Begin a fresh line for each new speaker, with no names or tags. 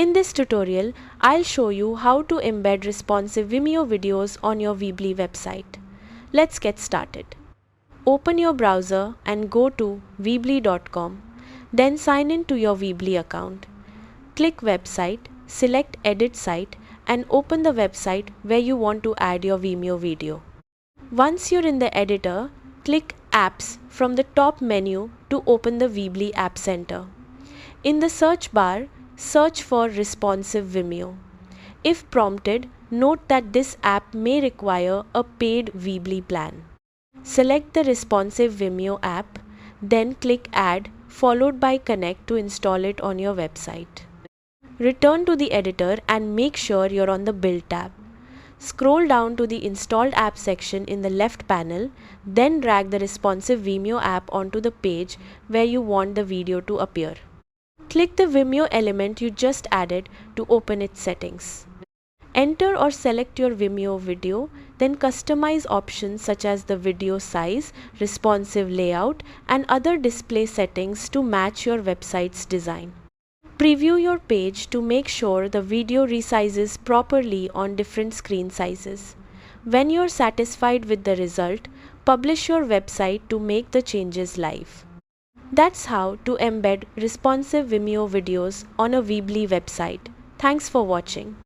In this tutorial, I'll show you how to embed responsive Vimeo videos on your Weebly website. Let's get started. Open your browser and go to weebly.com. Then sign in to your Weebly account. Click Website, select Edit Site and open the website where you want to add your Vimeo video. Once you're in the editor, click Apps from the top menu to open the Weebly App Center. In the search bar, search for Responsive Vimeo. If prompted, note that this app may require a paid Weebly plan. Select the Responsive Vimeo app, then click Add followed by Connect to install it on your website. Return to the editor and make sure you're on the Build tab. Scroll down to the Installed App section in the left panel, then drag the Responsive Vimeo app onto the page where you want the video to appear. Click the Vimeo element you just added to open its settings. Enter or select your Vimeo video, then customize options such as the video size, responsive layout, and other display settings to match your website's design. Preview your page to make sure the video resizes properly on different screen sizes. When you're satisfied with the result, publish your website to make the changes live. That's how to embed responsive Vimeo videos on a Weebly website. Thanks for watching.